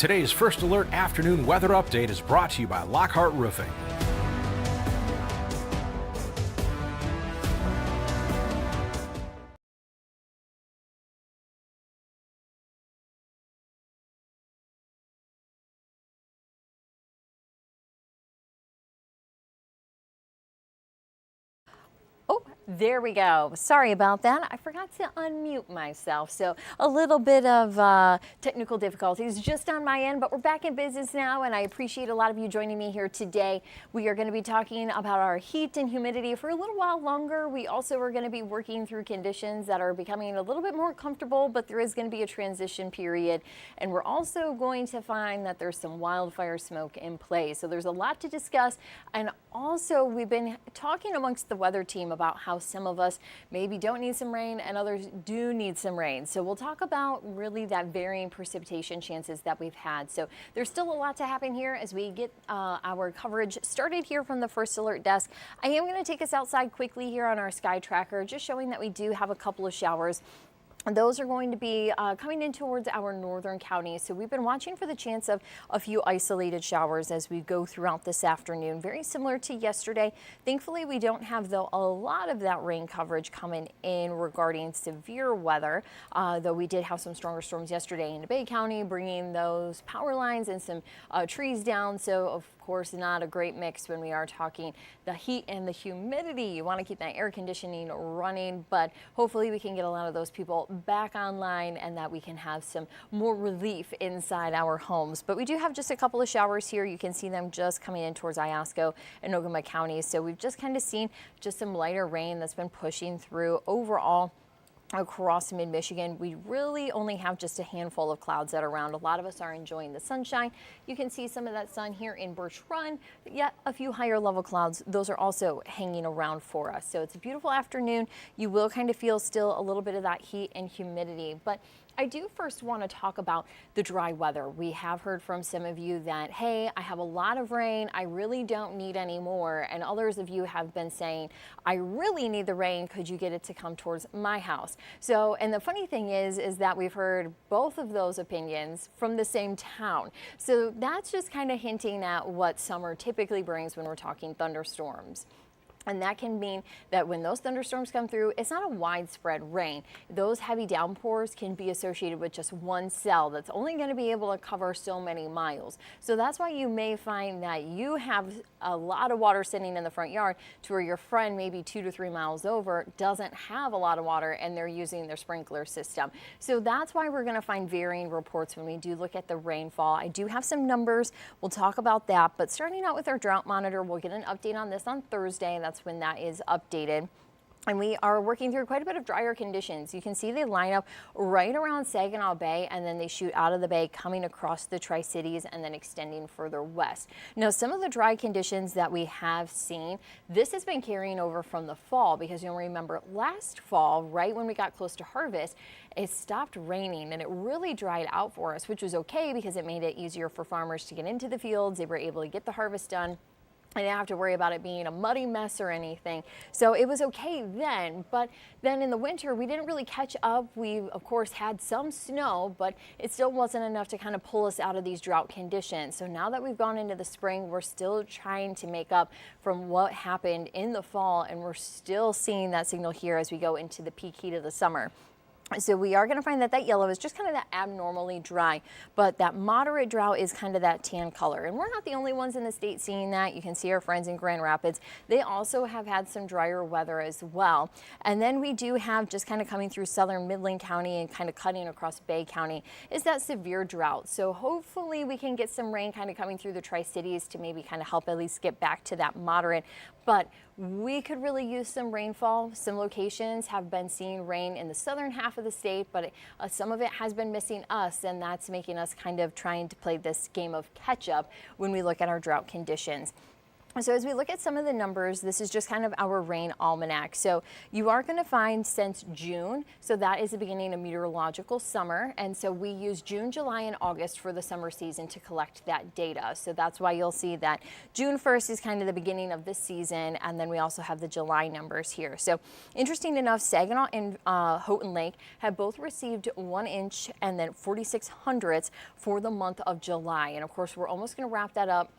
Today's First Alert afternoon weather update is brought to you by Lockhart Roofing. Oh, there we go. Sorry about that. I forgot to unmute myself. So a little bit of technical difficulties just on my end, but we're back in business now, and I appreciate a lot of you joining me here today. We are going to be talking about our heat and humidity for a little while longer. We also are going to be working through conditions that are becoming a little bit more comfortable, but there is going to be a transition period. And we're also going to find that there's some wildfire smoke in play. So there's a lot to discuss. And also, we've been talking amongst the weather team about how some of us maybe don't need some rain and others do need some rain. So we'll talk about really that varying precipitation chances that we've had. So there's still a lot to happen here as we get our coverage started here from the First Alert desk. I am going to take us outside quickly here on our sky tracker, just showing that we do have a couple of showers. Those are going to be coming in towards our northern counties. So we've been watching for the chance of a few isolated showers as we go throughout this afternoon. Very similar to yesterday. Thankfully, we don't have, though, a lot of that rain coverage coming in regarding severe weather, though we did have some stronger storms yesterday in Bay County, bringing those power lines and some trees down. So, of course, not a great mix when we are talking the heat and the humidity. You want to keep that air conditioning running, but hopefully we can get a lot of those people back online and that we can have some more relief inside our homes. But we do have just a couple of showers here. You can see them just coming in towards Iosco and Ogama counties. So we've just kind of seen just some lighter rain that's been pushing through overall across mid-Michigan. We really only have just a handful of clouds that are around. A lot of us are enjoying the sunshine. You can see some of that sun here in Birch Run, yet a few higher level clouds. Those are also hanging around for us. So it's a beautiful afternoon. You will kind of feel still a little bit of that heat and humidity, but I do first want to talk about the dry weather. We have heard from some of you that, hey, I have a lot of rain. I really don't need any more. And others of you have been saying, I really need the rain. Could you get it to come towards my house? So, and the funny thing is that we've heard both of those opinions from the same town. So that's just kind of hinting at what summer typically brings when we're talking thunderstorms. And that can mean that when those thunderstorms come through, it's not a widespread rain. Those heavy downpours can be associated with just one cell that's only going to be able to cover so many miles. So that's why you may find that you have a lot of water sitting in the front yard to where your friend maybe 2 to 3 miles over doesn't have a lot of water and they're using their sprinkler system. So that's why we're going to find varying reports when we do look at the rainfall. I do have some numbers. We'll talk about that. But starting out with our drought monitor, we'll get an update on this on Thursday. That's when that is updated. And we are working through quite a bit of drier conditions. You can see they line up right around Saginaw Bay, and then they shoot out of the bay, coming across the Tri-Cities and then extending further west. Now, some of the dry conditions that we have seen, this has been carrying over from the fall, because you'll remember last fall, right when we got close to harvest, it stopped raining and it really dried out for us, which was okay because it made it easier for farmers to get into the fields. They were able to get the harvest done. I didn't have to worry about it being a muddy mess or anything. So it was okay then, but then in the winter, we didn't really catch up. We, of course, had some snow, but it still wasn't enough to kind of pull us out of these drought conditions. So now that we've gone into the spring, we're still trying to make up from what happened in the fall, and we're still seeing that signal here as we go into the peak heat of the summer. So we are going to find that that yellow is just kind of that abnormally dry, but that moderate drought is kind of that tan color. And we're not the only ones in the state seeing that. You can see our friends in Grand Rapids. They also have had some drier weather as well. And then we do have, just kind of coming through southern Midland County and kind of cutting across Bay County, is that severe drought. So hopefully we can get some rain kind of coming through the Tri-Cities to maybe kind of help at least get back to that moderate. But we could really use some rainfall. Some locations have been seeing rain in the southern half of the state, but some of it has been missing us, and that's making us kind of trying to play this game of catch up when we look at our drought conditions. So as we look at some of the numbers, this is just kind of our rain almanac. So you are going to find since June, so that is the beginning of meteorological summer. And so we use June, July, and August for the summer season to collect that data. So that's why you'll see that June 1st is kind of the beginning of this season. And then we also have the July numbers here. So interesting enough, Saginaw and Houghton Lake have both received 1 inch and then 46 hundredths for the month of July. And of course, we're almost going to wrap that up.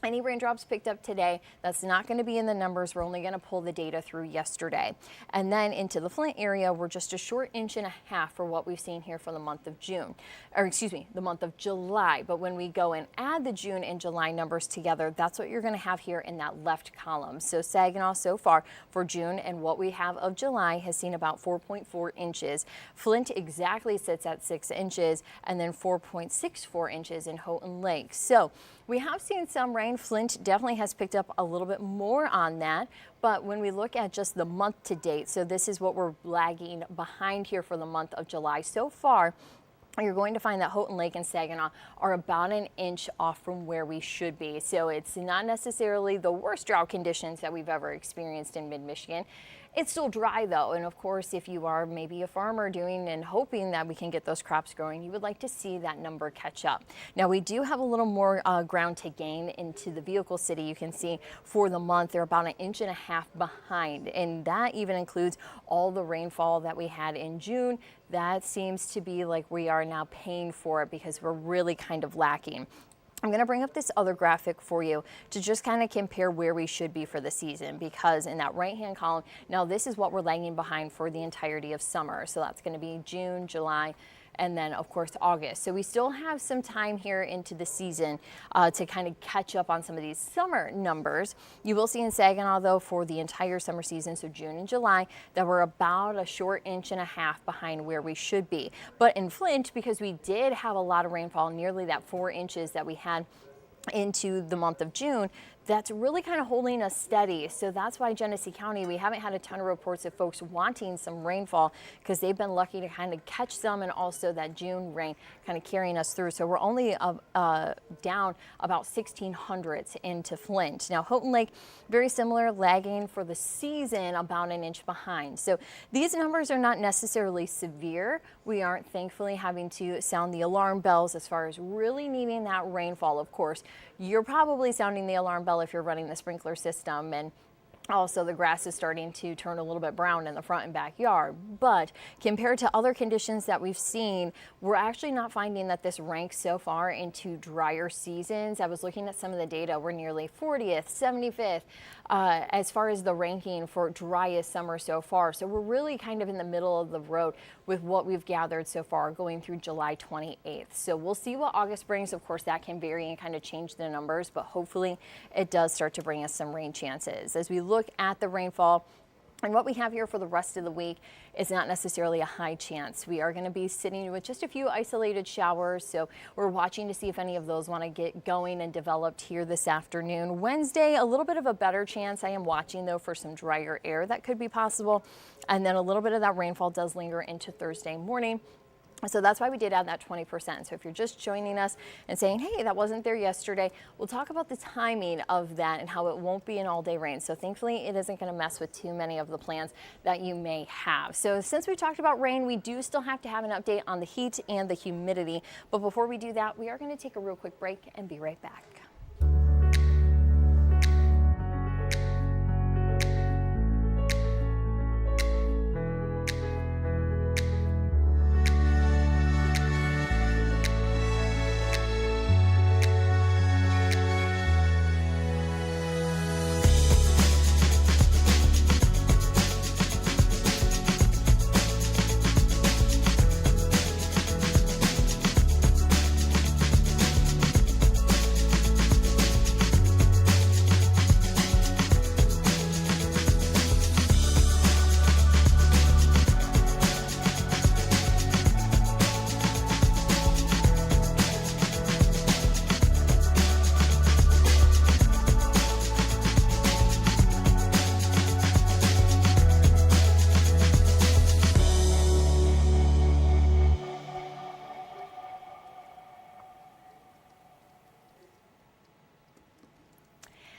Any raindrops picked up today, that's not going to be in the numbers. We're only going to pull the data through yesterday. And then into the Flint area, we're just a short inch and a half for what we've seen here for the month of June, or excuse me, the month of July. But when we go and add the June and July numbers together, that's what you're going to have here in that left column. So Saginaw so far for June and what we have of July has seen about 4.4 inches. Flint exactly sits at 6 inches and then 4.64 inches in Houghton Lake. So we have seen some rain. Flint definitely has picked up a little bit more on that. But when we look at just the month to date, so this is what we're lagging behind here for the month of July so far, you're going to find that Houghton Lake and Saginaw are about 1 inch off from where we should be. So it's not necessarily the worst drought conditions that we've ever experienced in mid-Michigan. It's still dry though, and of course if you are maybe a farmer doing and hoping that we can get those crops growing, you would like to see that number catch up. Now we do have a little more ground to gain into the vehicle city. You can see for the month they're about 1.5 inches behind, and that even includes all the rainfall that we had in June. That seems to be like we are now paying for it because we're really kind of lacking. I'm going to bring up this other graphic for you to just kind of compare where we should be for the season, because in that right-hand column, now this is what we're lagging behind for the entirety of summer. So that's going to be June, July, and then of course August. So we still have some time here into the season to kind of catch up on some of these summer numbers. You will see in Saginaw though for the entire summer season, so June and July, that we're about a short 1.5 inches behind where we should be. But in Flint, because we did have a lot of rainfall, nearly that 4 inches that we had into the month of June, that's really kind of holding us steady. So that's why Genesee County, we haven't had a ton of reports of folks wanting some rainfall because they've been lucky to kind of catch some, and also that June rain kind of carrying us through. So we're only down about 1,600 hundredths into Flint. Now Houghton Lake, very similar, lagging for the season about 1 inch behind. So these numbers are not necessarily severe. We aren't thankfully having to sound the alarm bells as far as really needing that rainfall. Of course, you're probably sounding the alarm bell if you're running the sprinkler system, and also the grass is starting to turn a little bit brown in the front and backyard. But compared to other conditions that we've seen, we're actually not finding that this ranks so far into drier seasons. I was looking at some of the data. We're nearly 40th, 75th as far as the ranking for driest summer so far. So we're really kind of in the middle of the road with what we've gathered so far going through July 28th. So we'll see what August brings. Of course, that can vary and kind of change the numbers, but hopefully it does start to bring us some rain chances. As we look at the rainfall, and what we have here for the rest of the week is not necessarily a high chance. We are going to be sitting with just a few isolated showers, so we're watching to see if any of those want to get going and developed here this afternoon. Wednesday, a little bit of a better chance. I am watching though for some drier air that could be possible, and then a little bit of that rainfall does linger into Thursday morning. So that's why we did add that 20%. So if you're just joining us and saying, hey, that wasn't there yesterday, we'll talk about the timing of that and how it won't be an all-day rain. So thankfully, it isn't going to mess with too many of the plans that you may have. So since we talked about rain, we do still have to have an update on the heat and the humidity. But before we do that, we are going to take a real quick break and be right back.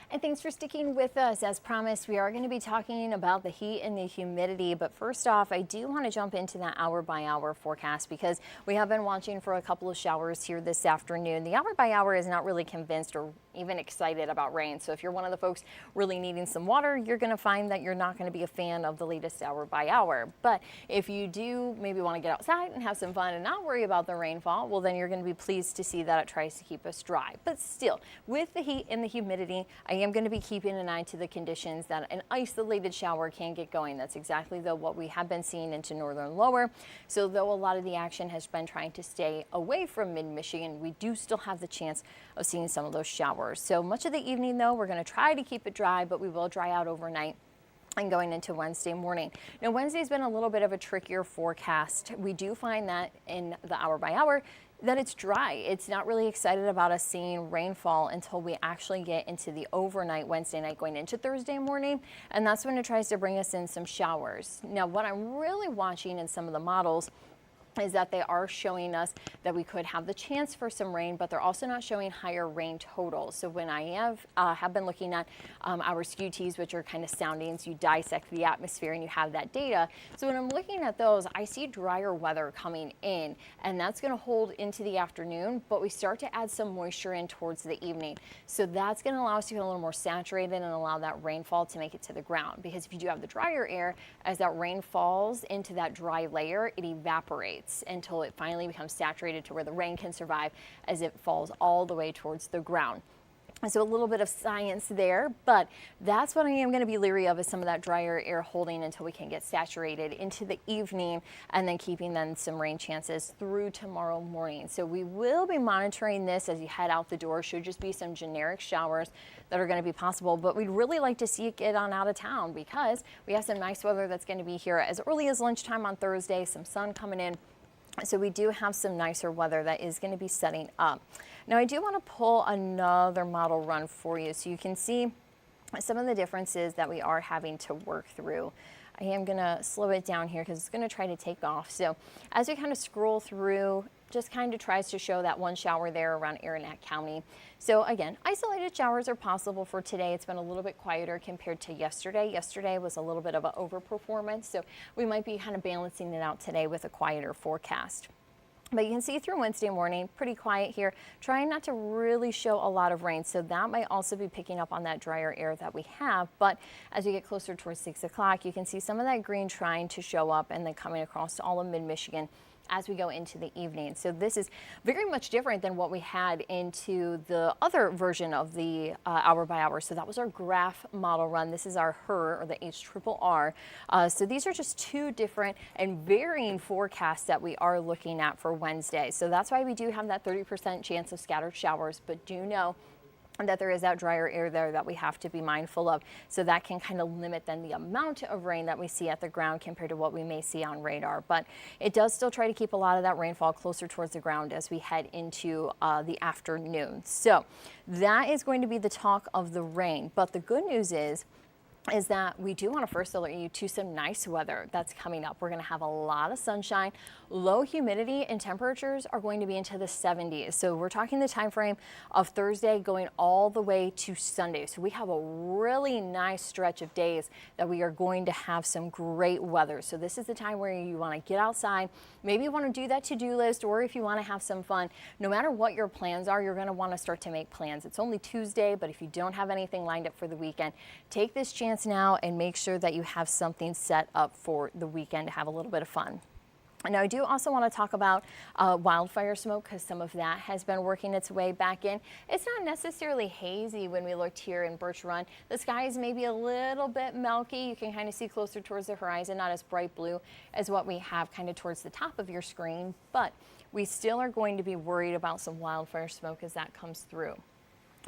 And thanks for sticking with us. As promised, we are going to be talking about the heat and the humidity. But first off, I do want to jump into that hour by hour forecast because we have been watching for a couple of showers here this afternoon. The hour by hour is not really convinced or even excited about rain. So if you're one of the folks really needing some water, you're going to find that you're not going to be a fan of the latest hour by hour. But if you do maybe want to get outside and have some fun and not worry about the rainfall, well, then you're going to be pleased to see that it tries to keep us dry. But still, with the heat and the humidity, I am going to be keeping an eye to the conditions that an isolated shower can get going. That's exactly what we have been seeing into northern lower. So though a lot of the action has been trying to stay away from mid-Michigan, we do still have the chance of seeing some of those showers. So much of the evening, though, we're going to try to keep it dry, but we will dry out overnight and going into Wednesday morning. Now, Wednesday's been a little bit of a trickier forecast. We do find that in the hour by hour that it's dry. It's not really excited about us seeing rainfall until we actually get into the overnight Wednesday night going into Thursday morning. And that's when it tries to bring us in some showers. Now, what I'm really watching in some of the models is that they are showing us that we could have the chance for some rain, but they're also not showing higher rain totals. So when I have been looking at our SCUTs, which are kind of soundings, you dissect the atmosphere and you have that data. So when I'm looking at those, I see drier weather coming in, and that's going to hold into the afternoon, but we start to add some moisture in towards the evening. So that's going to allow us to get a little more saturated and allow that rainfall to make it to the ground. Because if you do have the drier air, as that rain falls into that dry layer, it evaporates until it finally becomes saturated to where the rain can survive as it falls all the way towards the ground. So a little bit of science there, but that's what I am going to be leery of, is some of that drier air holding until we can get saturated into the evening, and then keeping then some rain chances through tomorrow morning. So we will be monitoring this as you head out the door. Should just be some generic showers that are going to be possible, but we'd really like to see it get on out of town because we have some nice weather that's going to be here as early as lunchtime on Thursday, some sun coming in. So we do have some nicer weather that is going to be setting up. Now, I do want to pull another model run for you so you can see some of the differences that we are having to work through. I am going to slow it down here because it's going to try to take off. So as we kind of scroll through, just kind of tries to show that one shower there around Aranet County. So again, isolated showers are possible for today. It's been a little bit quieter compared to yesterday. Yesterday was a little bit of an overperformance, so we might be kind of balancing it out today with a quieter forecast. But you can see through Wednesday morning, pretty quiet here, trying not to really show a lot of rain. So that might also be picking up on that drier air that we have. But as we get closer towards 6 o'clock, you can see some of that green trying to show up and then coming across all of mid-Michigan as we go into the evening. So this is very much different than what we had into the other version of the hour by hour. So that was our graph model run. This is our HRR, or the HRRR. So these are just two different and varying forecasts that we are looking at for Wednesday. So that's why we do have that 30% chance of scattered showers, but do know that there is that drier air there that we have to be mindful of. So that can kind of limit then the amount of rain that we see at the ground compared to what we may see on radar. But it does still try to keep a lot of that rainfall closer towards the ground as we head into the afternoon. So that is going to be the talk of the rain. But the good news is that we do want to first alert you to some nice weather that's coming up. We're going to have a lot of sunshine, low humidity, and temperatures are going to be into the 70s. So we're talking the time frame of Thursday going all the way to Sunday. So we have a really nice stretch of days that we are going to have some great weather. So this is the time where you want to get outside. Maybe you want to do that to-do list, or if you want to have some fun, no matter what your plans are, you're going to want to start to make plans. It's only Tuesday, but if you don't have anything lined up for the weekend, take this chance now and make sure that you have something set up for the weekend to have a little bit of fun. Now, I do also want to talk about wildfire smoke because some of that has been working its way back in. It's not necessarily hazy when we looked here in Birch Run. The sky is maybe a little bit milky. You can kind of see closer towards the horizon, not as bright blue as what we have kind of towards the top of your screen, but we still are going to be worried about some wildfire smoke as that comes through.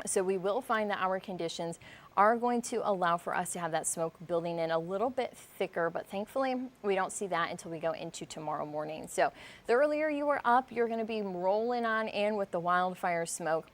So we will find that our conditions are going to allow for us to have that smoke building in a little bit thicker, but thankfully we don't see that until we go into tomorrow morning. So the earlier you are up, you're going to be rolling on in with the wildfire smoke.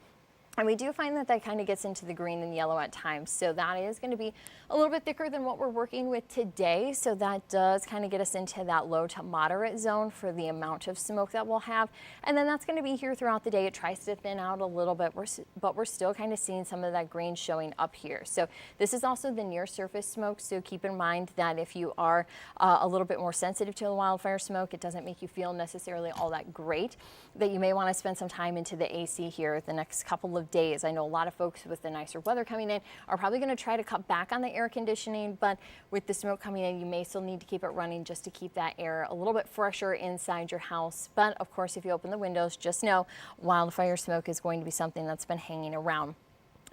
And we do find that that kind of gets into the green and yellow at times. So that is going to be a little bit thicker than what we're working with today. So that does kind of get us into that low to moderate zone for the amount of smoke that we'll have. And then that's going to be here throughout the day. It tries to thin out a little bit, but we're still kind of seeing some of that green showing up here. So this is also the near surface smoke. So keep in mind that if you are a little bit more sensitive to the wildfire smoke, it doesn't make you feel necessarily all that great, that you may want to spend some time into the AC here the next couple of days. I know a lot of folks with the nicer weather coming in are probably going to try to cut back on the air conditioning, but with the smoke coming in, you may still need to keep it running just to keep that air a little bit fresher inside your house. But of course, if you open the windows, just know wildfire smoke is going to be something that's been hanging around.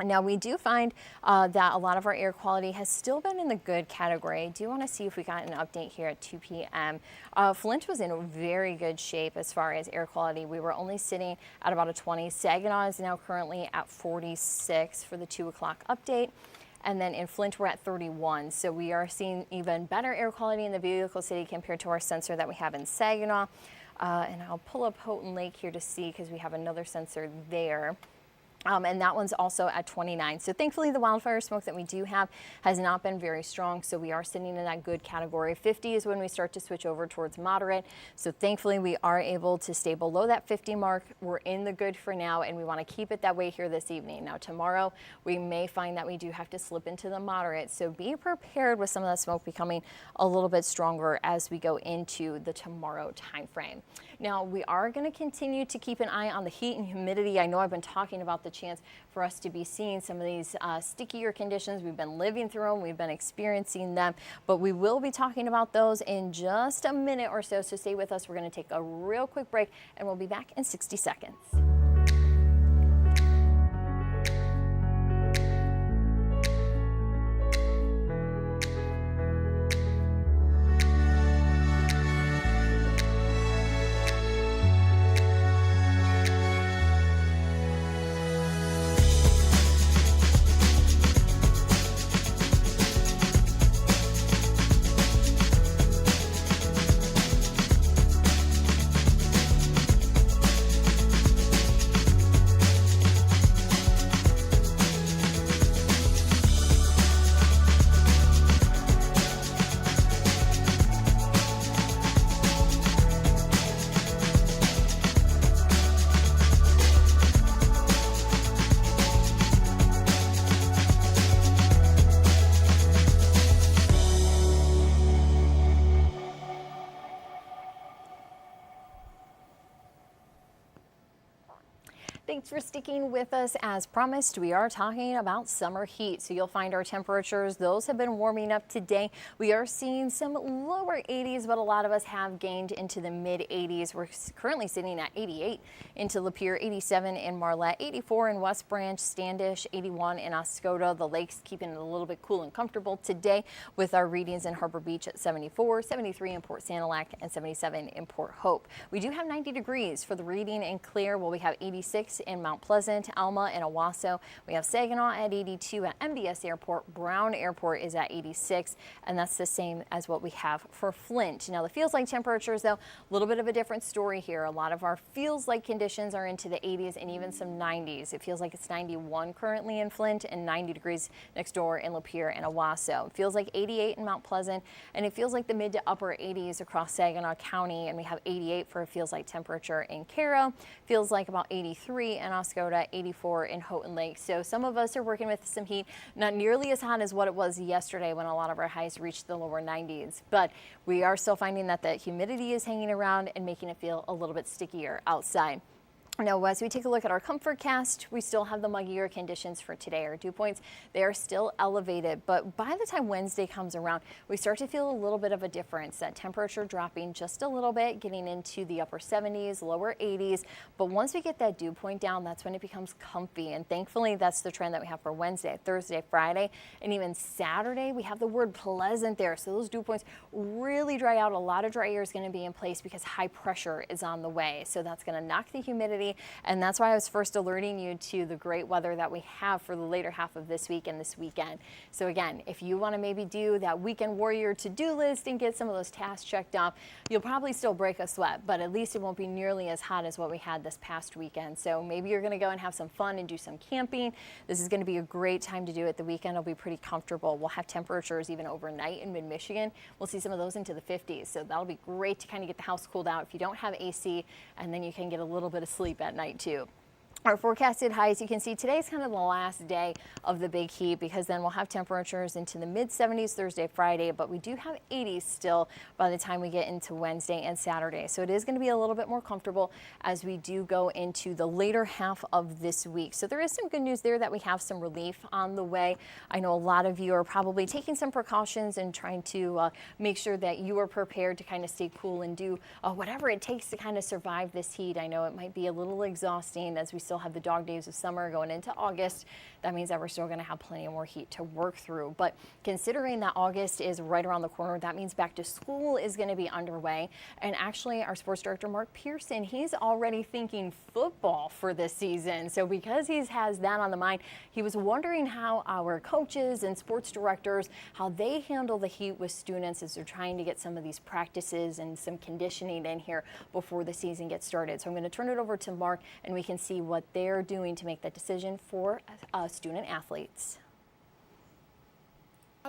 Now, we do find that a lot of our air quality has still been in the good category. I do want to see if we got an update here at 2 p.m. Flint was in very good shape as far as air quality. We were only sitting at about a 20. Saginaw is now currently at 46 for the 2 o'clock update. And then in Flint, we're at 31. So we are seeing even better air quality in the Vehicle City compared to our sensor that we have in Saginaw. And I'll pull up Houghton Lake here to see, because we have another sensor there. And that one's also at 29. So thankfully the wildfire smoke that we do have has not been very strong. So we are sitting in that good category. 50 is when we start to switch over towards moderate. So thankfully we are able to stay below that 50 mark. We're in the good for now, and we want to keep it that way here this evening. Now tomorrow we may find that we do have to slip into the moderate. So be prepared with some of that smoke becoming a little bit stronger as we go into the tomorrow time frame. Now we are going to continue to keep an eye on the heat and humidity. I know I've been talking about the chance for us to be seeing some of these stickier conditions. We've been living through them, we've been experiencing them, but we will be talking about those in just a minute or so. So stay with us. We're going to take a real quick break, and we'll be back in 60 seconds. Thanks for sticking with us. As promised, we are talking about summer heat. So you'll find our temperatures, those have been warming up today. We are seeing some lower 80s, but a lot of us have gained into the mid 80s. We're currently sitting at 88 into Lapeer, 87 in Marlette, 84 in West Branch, Standish, 81 in Oscoda. The lakes keeping it a little bit cool and comfortable today with our readings in Harbor Beach at 74, 73 in Port Sanilac, and 77 in Port Hope. We do have 90 degrees for the reading in Clare. Well, we have 86 in Mount Pleasant, Alma, and Owasso. We have Saginaw at 82 at MDS Airport. Brown Airport is at 86, and that's the same as what we have for Flint. Now, the feels like temperatures, though, a little bit of a different story here. A lot of our feels like conditions are into the 80s and even some 90s. It feels like it's 91 currently in Flint and 90 degrees next door in Lapeer and Owasso. It feels like 88 in Mount Pleasant, and it feels like the mid to upper 80s across Saginaw County, and we have 88 for a feels like temperature in Cairo. Feels like about 83 in Oscoda, 84 in Houghton Lake. So some of us are working with some heat, not nearly as hot as what it was yesterday when a lot of our highs reached the lower 90s, but we are still finding that the humidity is hanging around and making it feel a little bit stickier outside. Now, as we take a look at our ComfortCast, we still have the muggier conditions for today. Our dew points, they are still elevated, but by the time Wednesday comes around, we start to feel a little bit of a difference. That temperature dropping just a little bit, getting into the upper 70s, lower 80s. But once we get that dew point down, that's when it becomes comfy. And thankfully, that's the trend that we have for Wednesday, Thursday, Friday, and even Saturday. We have the word pleasant there. So those dew points really dry out. A lot of dry air is going to be in place because high pressure is on the way. So that's going to knock the humidity humidity, and that's why I was first alerting you to the great weather that we have for the later half of this week and this weekend. So again, if you want to maybe do that weekend warrior to-do list and get some of those tasks checked off, you'll probably still break a sweat, but at least it won't be nearly as hot as what we had this past weekend. So maybe you're going to go and have some fun and do some camping. This is going to be a great time to do it. The weekend will be pretty comfortable. We'll have temperatures even overnight in mid-Michigan. We'll see some of those into the 50s. So that'll be great to kind of get the house cooled out if you don't have AC, and then you can get a little bit of sleep at night too. Our forecasted highs, you can see today's kind of the last day of the big heat, because then we'll have temperatures into the mid 70s Thursday, Friday, but we do have 80s still by the time we get into Wednesday and Saturday. So it is going to be a little bit more comfortable as we do go into the later half of this week. So there is some good news there that we have some relief on the way. I know a lot of you are probably taking some precautions and trying to make sure that you are prepared to kind of stay cool and do whatever it takes to kind of survive this heat. I know it might be a little exhausting as we still have the dog days of summer going into August. That means that we're still going to have plenty of more heat to work through. But considering that August is right around the corner, that means back to school is going to be underway. And actually, our sports director, Mark Pearson, he's already thinking football for this season. So because he has that on the mind, he was wondering how our coaches and sports directors, how they handle the heat with students as they're trying to get some of these practices and some conditioning in here before the season gets started. So I'm going to turn it over to Mark, and we can see what they're doing to make that decision for student athletes.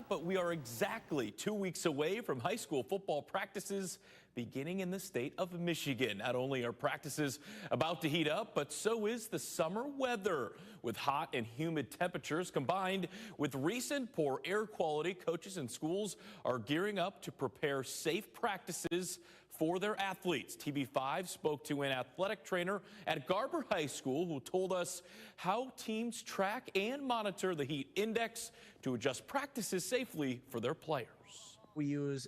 But we are exactly 2 weeks away from high school football practices beginning in the state of Michigan. Not only are practices about to heat up, but so is the summer weather. With hot and humid temperatures combined with recent poor air quality, coaches and schools are gearing up to prepare safe practices for their athletes. TV5 spoke to an athletic trainer at Garber High School who told us how teams track and monitor the heat index to adjust practices safely for their players. We use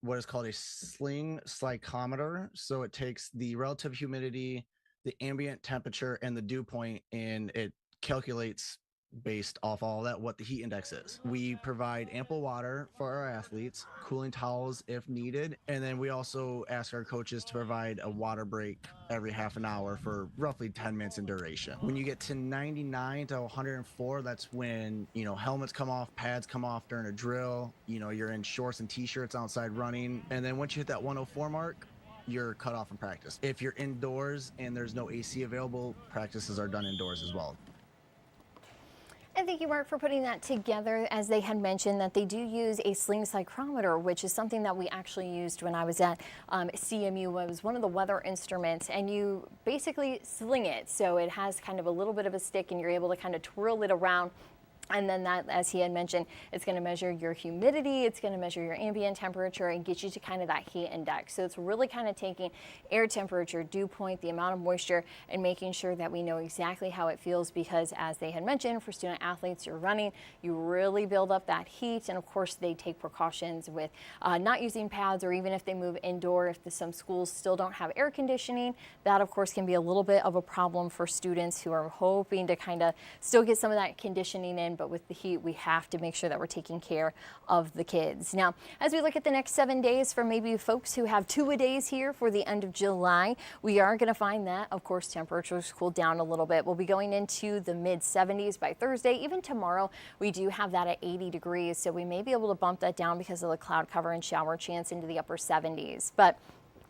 what is called a sling psychometer. So it takes the relative humidity, the ambient temperature, and the dew point, and it calculates based off all that what the heat index is. We provide ample water for our athletes, cooling towels if needed, and then we also ask our coaches to provide a water break every half an hour for roughly 10 minutes in duration. When you get to 99 to 104, that's when, helmets come off, pads come off during a drill, you're in shorts and t-shirts outside running, and then once you hit that 104 mark, you're cut off from practice. If you're indoors and there's no AC available, practices are done indoors as well. And thank you, Mark, for putting that together. As they had mentioned, that they do use a sling psychrometer, which is something that we actually used when I was at CMU. It was one of the weather instruments, and you basically sling it. So it has kind of a little bit of a stick, and you're able to kind of twirl it around. And then that, as he had mentioned, it's going to measure your humidity, it's going to measure your ambient temperature and get you to kind of that heat index. So it's really kind of taking air temperature, dew point, the amount of moisture, and making sure that we know exactly how it feels, because as they had mentioned, for student athletes, you're running, you really build up that heat. And of course, they take precautions with not using pads, or even if they move indoor, if some schools still don't have air conditioning, that of course can be a little bit of a problem for students who are hoping to kind of still get some of that conditioning in. But with the heat, we have to make sure that we're taking care of the kids. Now, as we look at the next 7 days for maybe folks who have two-a-days here for the end of July, we are going to find that, of course, temperatures cool down a little bit. We'll be going into the mid-70s by Thursday. Even tomorrow, we do have that at 80 degrees, so we may be able to bump that down because of the cloud cover and shower chance into the upper 70s. But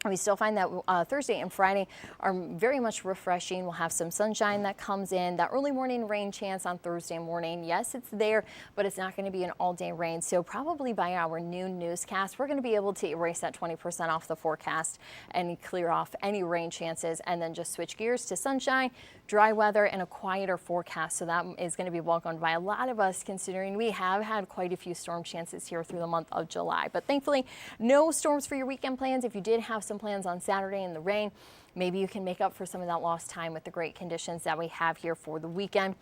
we still find that Thursday and Friday are very much refreshing. We'll have some sunshine that comes in. That early morning rain chance on Thursday morning, yes, it's there, but it's not going to be an all-day rain. So probably by our noon newscast, we're going to be able to erase that 20% off the forecast and clear off any rain chances, and then just switch gears to sunshine, dry weather, and a quieter forecast. So that is going to be welcomed by a lot of us, considering we have had quite a few storm chances here through the month of July. But thankfully, no storms for your weekend plans. If you did have some plans on Saturday in the rain, maybe you can make up for some of that lost time with the great conditions that we have here for the weekend.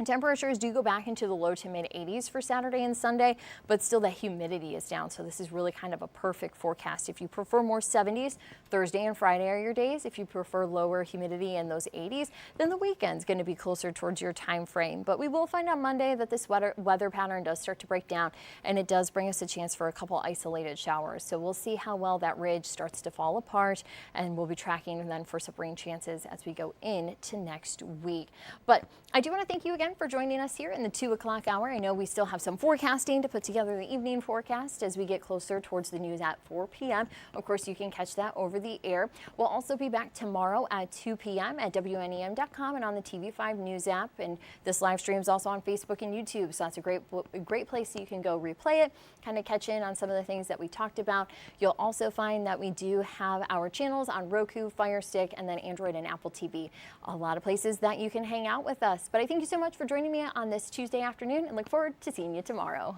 Temperatures do go back into the low to mid 80s for Saturday and Sunday, but still the humidity is down. So this is really kind of a perfect forecast. If you prefer more 70s, Thursday and Friday are your days. If you prefer lower humidity in those 80s, then the weekend's going to be closer towards your time frame. But we will find on Monday that this weather pattern does start to break down, and it does bring us a chance for a couple isolated showers. So we'll see how well that ridge starts to fall apart, and we'll be tracking then for some rain chances as we go into next week. But I do want to thank you again for joining us here in the 2 o'clock hour. I know we still have some forecasting to put together the evening forecast as we get closer towards the news at 4 p.m. Of course, you can catch that over the air. We'll also be back tomorrow at 2 p.m. at WNEM.com and on the TV5 News app. And this live stream is also on Facebook and YouTube, so that's a great place you can go replay it, kind of catch in on some of the things that we talked about. You'll also find that we do have our channels on Roku, Fire Stick, and then Android and Apple TV. A lot of places that you can hang out with us. But I thank you so much for joining me on this Tuesday afternoon and look forward to seeing you tomorrow.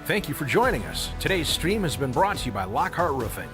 Thank you for joining us. Today's stream has been brought to you by Lockhart Roofing.